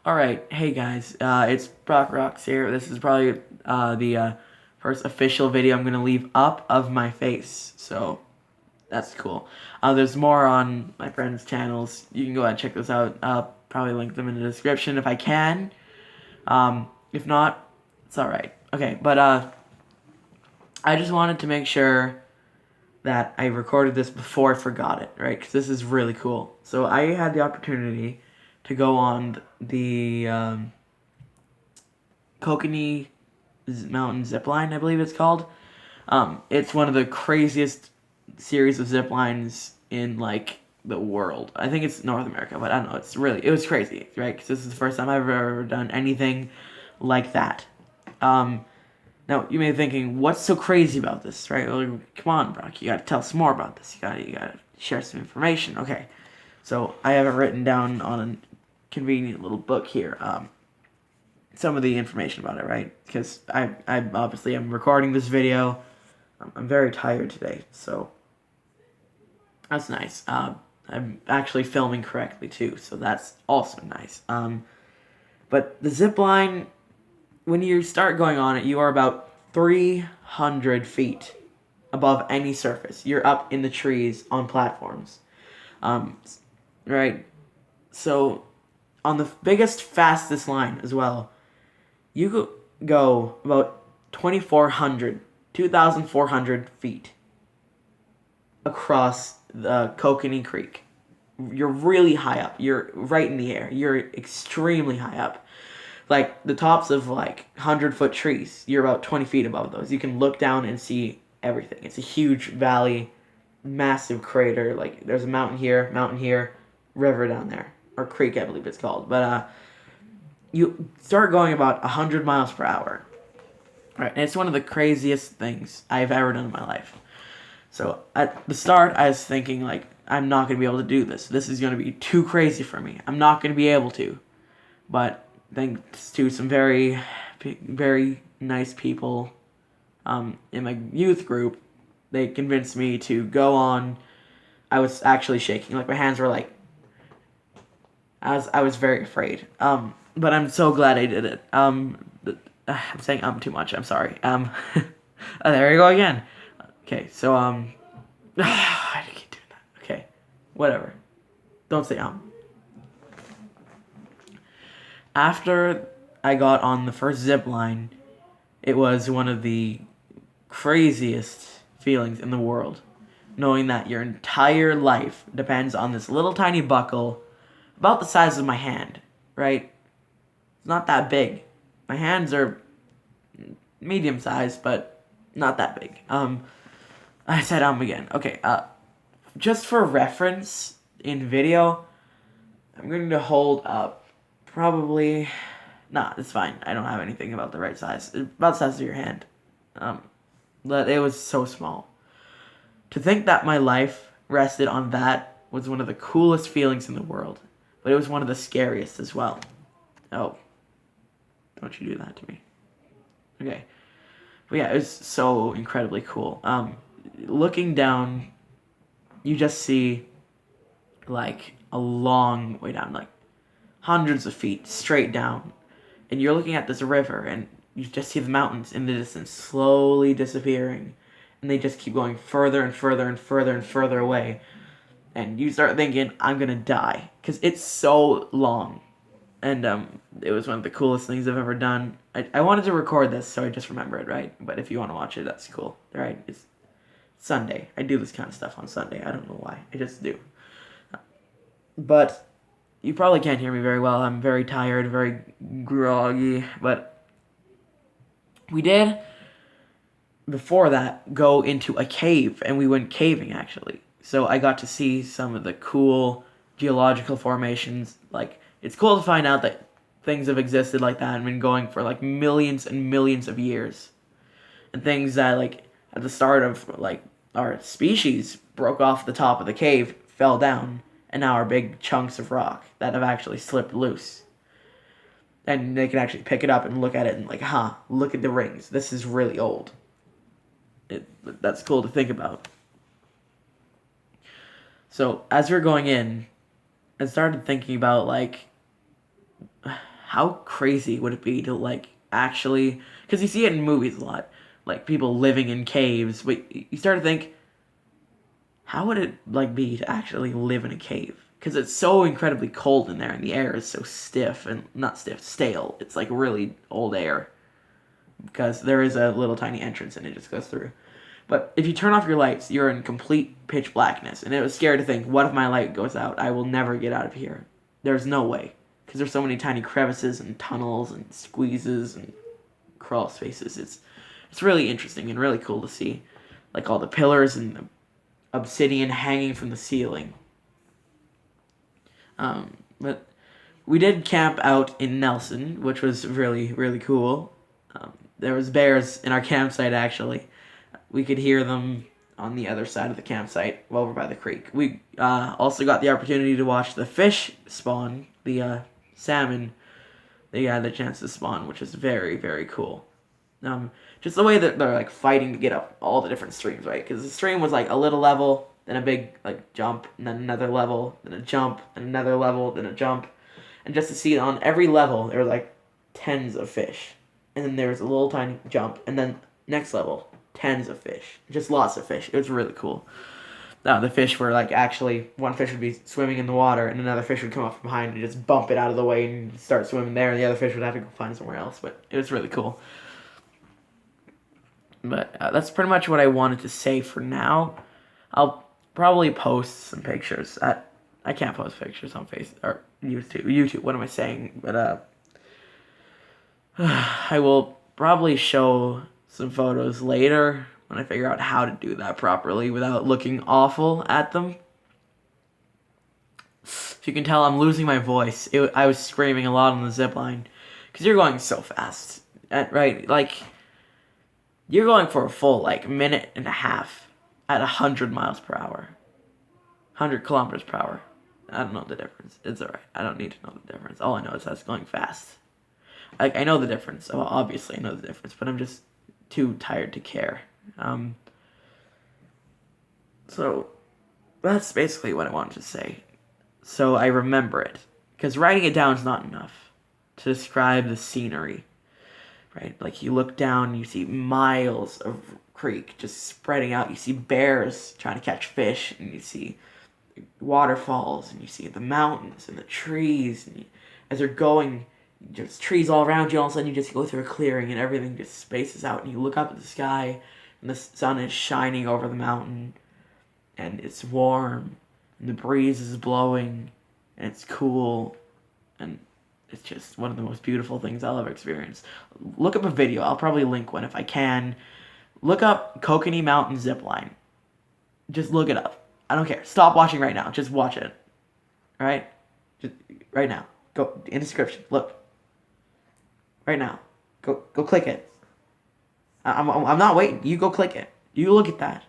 Alright, hey guys, it's Papa-Rounch here. This is probably the first official video I'm going to leave up of my face, so that's cool. There's more on my friends' channels. You can go ahead and check those out. I'll probably link them in the description if I can. If not, it's alright. Okay, but I just wanted to make sure that I recorded this before I forgot it, right? Because this is really cool. So I had the opportunity to go on the Kokanee mountain zipline, I believe it's called. It's one of the craziest series of zip lines in like the world. I think it's North America, but I don't know. It was crazy, right? Because this is the first time I've ever done anything like that. Now you may be thinking, what's so crazy about this, right? Well, come on, Brock, you gotta tell us more about this. You gotta share some information. Okay, so I have it written down on a convenient little book here. Some of the information about it, right? Because I obviously am recording this video. I'm very tired today, so that's nice. I'm actually filming correctly too, so that's also nice. But the zip line, when you start going on it, you are about 300 feet above any surface. You're up in the trees on platforms, right? So on the biggest, fastest line as well, you could go about 2,400 feet across the Kokanee Creek. You're really high up. You're right in the air. You're extremely high up. Like the tops of like 100-foot trees, you're about 20 feet above those. You can look down and see everything. It's a huge valley, massive crater. Like there's a mountain here, river down there, or creek I believe it's called. But you start going about 100 miles per hour. Right, and it's one of the craziest things I've ever done in my life. So at the start, I was thinking like, I'm not gonna be able to do this. This is gonna be too crazy for me. I'm not gonna be able to. But thanks to some very, very nice people in my youth group, they convinced me to go on. I was actually shaking, like my hands were like, I was very afraid. But I'm so glad I did it. I'm saying too much. I'm sorry. There you go again. Okay, so I keep doing that. Okay, whatever. Don't say After I got on the first zip line, it was one of the craziest feelings in the world, knowing that your entire life depends on this little tiny buckle about the size of my hand, right? It's not that big. My hands are medium sized, but not that big. I said again. Okay, just for reference in video, I'm going to hold up probably... Nah, it's fine. I don't have anything about the right size. About the size of your hand. But it was so small. To think that my life rested on that was one of the coolest feelings in the world. But it was one of the scariest as well. Oh. Don't you do that to me. Okay. But yeah, it was so incredibly cool. Looking down, you just see like a long way down, like hundreds of feet straight down. And you're looking at this river and you just see the mountains in the distance slowly disappearing. And they just keep going further and further and further and further away. And you start thinking, I'm gonna die. Because it's so long. And it was one of the coolest things I've ever done. I wanted to record this, so I just remember it, right? But if you want to watch it, that's cool, right? It's Sunday. I do this kind of stuff on Sunday. I don't know why. I just do. But you probably can't hear me very well. I'm very tired, very groggy. But we did, before that, go into a cave. And we went caving, actually. So I got to see some of the cool geological formations. Like, it's cool to find out that things have existed like that and been going for like millions and millions of years. And things that like at the start of like our species broke off the top of the cave, fell down, and now are big chunks of rock that have actually slipped loose. And they can actually pick it up and look at it and like, look at the rings. This is really old. That's cool to think about. So as we're going in, I started thinking about like how crazy would it be to like actually, because you see it in movies a lot, like people living in caves, but you start to think, how would it like be to actually live in a cave? Because it's so incredibly cold in there, and the air is so stiff and not stiff, stale. It's like really old air because there is a little tiny entrance and it just goes through. But if you turn off your lights, you're in complete pitch blackness, and it was scary to think, what if my light goes out? I will never get out of here. There's no way, because there's so many tiny crevices and tunnels and squeezes and crawl spaces. It's really interesting and really cool to see, like all the pillars and the obsidian hanging from the ceiling. But we did camp out in Nelson, which was really, really cool. There was bears in our campsite, actually. We could hear them on the other side of the campsite, over by the creek. We also got the opportunity to watch the fish spawn, the salmon. They had the chance to spawn, which is very, very cool. Just the way that they're like fighting to get up all the different streams, right? Because the stream was like a little level, then a big like jump, and then another level, then a jump, and another level, then a jump, and just to see on every level there were like tens of fish, and then there was a little tiny jump, and then next level tens of fish, just lots of fish. It was really cool. The fish were like actually one fish would be swimming in the water, and another fish would come up from behind and just bump it out of the way and start swimming there, and the other fish would have to go find somewhere else. But it was really cool. But that's pretty much what I wanted to say for now. I'll probably post some pictures. I can't post pictures on Facebook or YouTube. YouTube. What am I saying? But I will probably show some photos later when I figure out how to do that properly without looking awful at them. If you can tell, I'm losing my voice. I was screaming a lot on the zipline because you're going so fast, right? Like, you're going for a full like minute and a half at 100 miles per hour, 100 kilometers per hour. I don't know the difference. It's alright. I don't need to know the difference. All I know is that's going fast. Like, I know the difference. Well, obviously I know the difference, but I'm just too tired to care. So that's basically what I wanted to say. So I remember it, because writing it down is not enough to describe the scenery, right? Like, you look down and you see miles of creek just spreading out. You see bears trying to catch fish, and you see waterfalls, and you see the mountains and the trees, and as they're going, there's trees all around you. All of a sudden you just go through a clearing and everything just spaces out, and you look up at the sky and the sun is shining over the mountain and it's warm and the breeze is blowing and it's cool, and it's just one of the most beautiful things I'll ever experience. Look up a video. I'll probably link one if I can. Look up Kokanee Mountain Zipline. Just look it up. I don't care. Stop watching right now. Just watch it. Alright? Just right now. Go in description. Look. Right now. Go click it. I'm not waiting. You go click it. You look at that.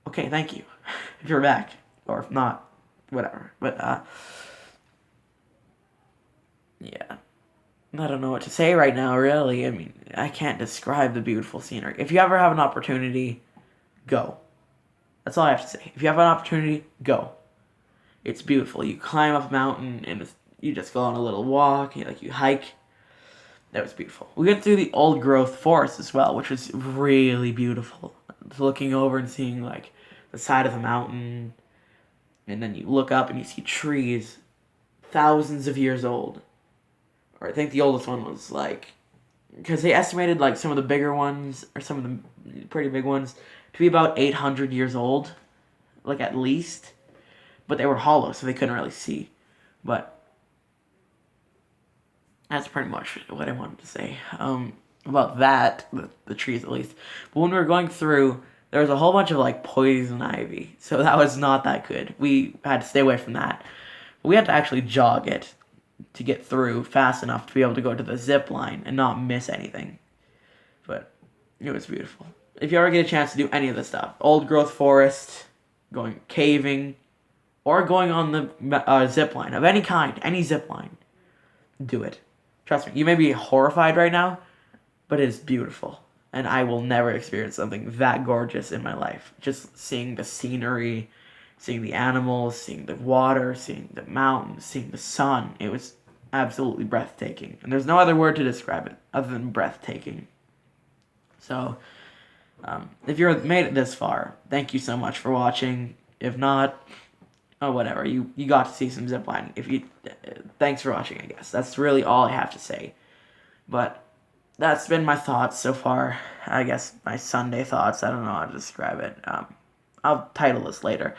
Okay, thank you. If you're back. Or if not, whatever. But, yeah. I don't know what to say right now, really. I mean, I can't describe the beautiful scenery. If you ever have an opportunity, go. That's all I have to say. If you have an opportunity, go. It's beautiful. You climb up a mountain, and you just go on a little walk, you hike. That was beautiful. We went through the old growth forest as well, which was really beautiful. Looking over and seeing, like, the side of the mountain, and then you look up and you see trees thousands of years old. Or I think the oldest one was, like, because they estimated, like, some of the bigger ones, or some of the pretty big ones, to be about 800 years old, like, at least. But they were hollow, so they couldn't really see. But that's pretty much what I wanted to say about that, the trees at least. But when we were going through, there was a whole bunch of, like, poison ivy, so that was not that good. We had to stay away from that. But we had to actually jog it to get through fast enough to be able to go to the zip line and not miss anything. But it was beautiful. If you ever get a chance to do any of this stuff, old growth forest, going caving, or going on the zip line of any kind, any zip line, do it. Trust me, you may be horrified right now, but it is beautiful. And I will never experience something that gorgeous in my life. Just seeing the scenery, seeing the animals, seeing the water, seeing the mountains, seeing the sun. It was absolutely breathtaking. And there's no other word to describe it other than breathtaking. So, if you've made it this far, thank you so much for watching. If not, oh, whatever. You got to see some zipline. Thanks for watching, I guess. That's really all I have to say. But that's been my thoughts so far. I guess my Sunday thoughts. I don't know how to describe it. I'll title this later.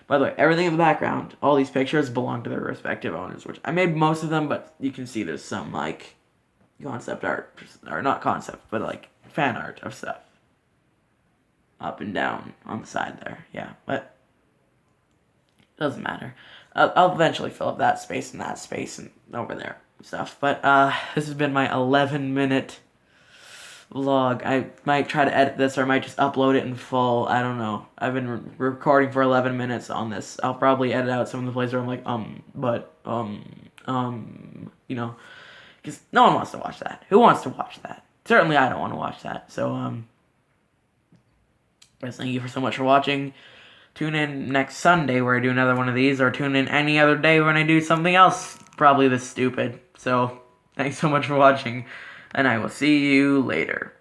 By the way, everything in the background, all these pictures belong to their respective owners, which I made most of them, but you can see there's some, like, concept art, or not concept, but, like, fan art of stuff. Up and down on the side there, yeah, but it doesn't matter. I'll eventually fill up that space and over there and stuff, but, this has been my 11-minute vlog. I might try to edit this, or I might just upload it in full. I don't know. I've been recording for 11 minutes on this. I'll probably edit out some of the places where I'm like, you know, because no one wants to watch that. Who wants to watch that? Certainly I don't want to watch that. So, guys, thank you so much for watching. Tune in next Sunday where I do another one of these, or tune in any other day when I do something else probably this stupid. So, thanks so much for watching, and I will see you later.